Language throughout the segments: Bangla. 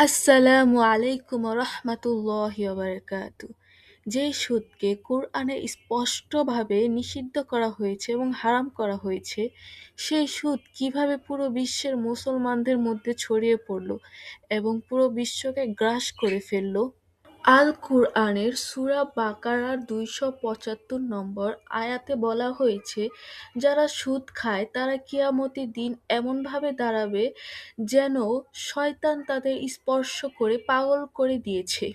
আসসালামু আলাইকুম রহমতুল্লাহি ওয়াবারাকাতু। যে সুদকে কুরআনে স্পষ্টভাবে নিষিদ্ধ করা হয়েছে এবং হারাম করা হয়েছে, সেই সুদ কিভাবে পুরো বিশ্বের মুসলমানদের মধ্যে ছড়িয়ে পড়ল এবং পুরো বিশ্বকে গ্রাস করে ফেলল। আল কুরআনের সূরা বাকারার ২৭৫ নম্বর আয়াতে বলা হয়েছে, যারা সুদ খায় তারা কিয়ামতের দিন এমনভাবে দাঁড়াবে যেন শয়তান তাদের স্পর্শ করে পাগল করে দিয়েছে।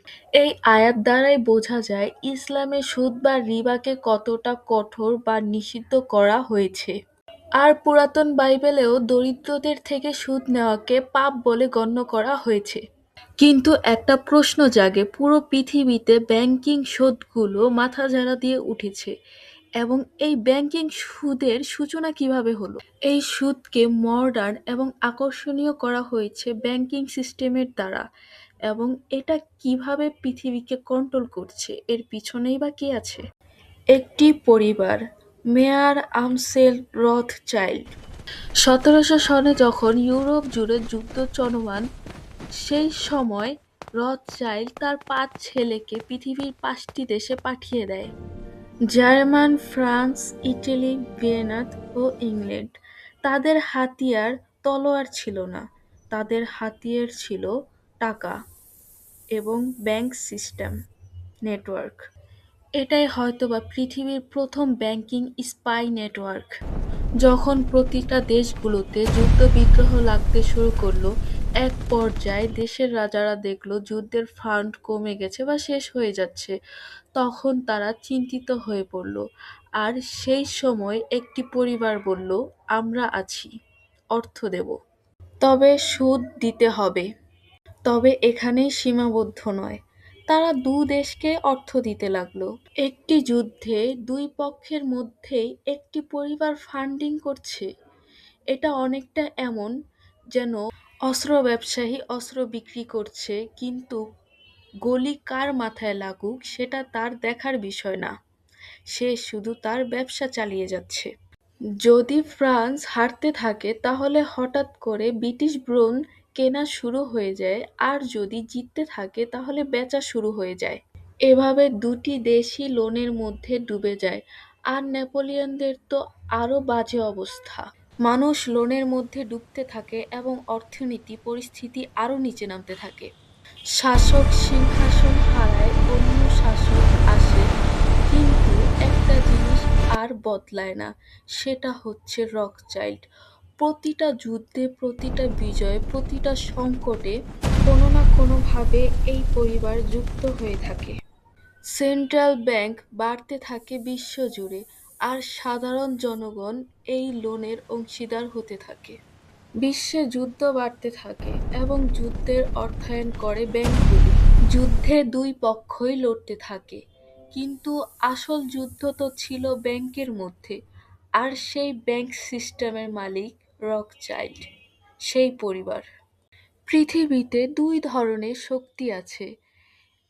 এই আয়াত দ্বারাই বোঝা যায় ইসলামে সুদ বা রিবাকে কতটা কঠোর বা নিষিদ্ধ করা হয়েছে। আর পুরাতন বাইবেলেও দরিদ্রদের থেকে সুদ নেওয়াকে পাপ বলে গণ্য করা হয়েছে। কিন্তু একটা প্রশ্ন জাগে, পুরো পৃথিবীতে ব্যাংকিং সুদগুলো মাথাচাড়া দিয়ে উঠেছে, এবং এই ব্যাংকিং সুদের সূচনা কিভাবে হলো? এই সুদকে মডার্ন এবং আকর্ষণীয় করা হয়েছে ব্যাংকিং সিস্টেমের দ্বারা, এবং এটা কিভাবে পৃথিবীকে কন্ট্রোল করছে, এর পিছনেই বা কে আছে? একটি পরিবার, মেয়ার আমসেল রথচাইল্ড। ১৭০০ সনে যখন ইউরোপ জুড়ে যুদ্ধ চলমান, সেই সময় রথচাইল্ড তার ৫ ছেলেকে পৃথিবীর ৫টি দেশে পাঠিয়ে দেয়: জার্মান, ফ্রান্স, ইটালি, ভিয়েনা ও ইংল্যান্ড। তাদের হাতিয়ার তলোয়ার ছিল না, তাদের হাতিয়ার ছিল টাকা এবং ব্যাংক সিস্টেম নেটওয়ার্ক। এটাই হয়তোবা পৃথিবীর প্রথম ব্যাংকিং স্পাই নেটওয়ার্ক। যখন প্রতিটা দেশগুলোতে যুদ্ধবিগ্রহ লাগতে শুরু করলো, এক পর্যায়ে দেশের রাজারা দেখলো যুদ্ধের ফান্ড কমে গেছে বা শেষ হয়ে যাচ্ছে, তখন তারা চিন্তিত হয়ে পড়ল। আর সেই সময় একটি পরিবার বলল, আমরা আছি, অর্থ দেব, তবে সুদ দিতে হবে। তবে এখানেই সীমাবদ্ধ নয়, তারা দেশকে অর্থ দিতে লাগলো। একটি যুদ্ধে দুই পক্ষের মধ্যেই একটি পরিবার ফান্ডিং করছে। এটা অনেকটা এমন যেন অস্ত্র ব্যবসায়ী অস্ত্র বিক্রি করছে, কিন্তু গলি কার মাথায় লাগুক সেটা তার দেখার বিষয় না, সে শুধু তার ব্যবসা চালিয়ে যাচ্ছে। যদি ফ্রান্স হারতে থাকে তাহলে হঠাৎ করে ব্রিটিশ ব্রোন কেনা শুরু হয়ে যায়, আর যদি জিততে থাকে তাহলে বেচা শুরু হয়ে যায়। এভাবে দুটি দেশই লোনের মধ্যে ডুবে যায়। আর নেপোলিয়নদের তো আরো বাজে অবস্থা। মানুষ লোনের মধ্যে ডুবতে থাকে এবং অর্থনীতি পরিস্থিতি আরো নিচে নামতে থাকে। শাসক সিংহাসন হারায়, অন্য শাসক আসে, কিন্তু একটা জিনিস আর বদলায় না, সেটা হচ্ছে রকচাইল্ড। প্রতিটা যুদ্ধে, প্রতিটা বিজয়ে, প্রতিটা সংকটে কোনো না কোনোভাবে এই পরিবার যুক্ত হয়ে থাকে। সেন্ট্রাল ব্যাংক বাড়তে থাকে বিশ্বজুড়ে, আর সাধারণ জনগণ এই লোনের অংশীদার হতে থাকে। বিশ্বে যুদ্ধ বাড়তে থাকে এবং যুদ্ধের অর্থায়ন করে ব্যাংকগুলো। যুদ্ধে দুই পক্ষই লড়তে থাকে, কিন্তু আসল যুদ্ধ তো ছিল ব্যাংকের মধ্যে, আর সেই ব্যাংক সিস্টেমের মালিক রকচাইল্ড, সেই পরিবার। পৃথিবীতে দুই ধরনের শক্তি আছে।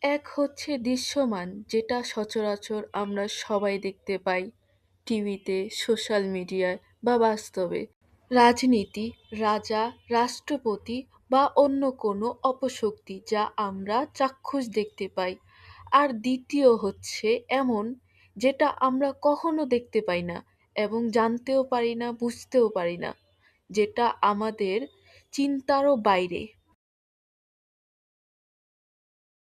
এক হচ্ছে দৃশ্যমান, যেটা সচরাচর আমরা সবাই দেখতে পাই, টিভিতে, সোশ্যাল মিডিয়ায় বা বাস্তবে। রাজনীতি, রাজা, রাষ্ট্রপতি বা অন্য কোনো অপশক্তি যা আমরা চাক্ষুষ দেখতে পাই। আর দ্বিতীয় হচ্ছে এমন, যেটা আমরা কখনো দেখতে পাই না এবং জানতেও পারি না, বুঝতেও পারি না, যেটা আমাদের চিন্তারও বাইরে।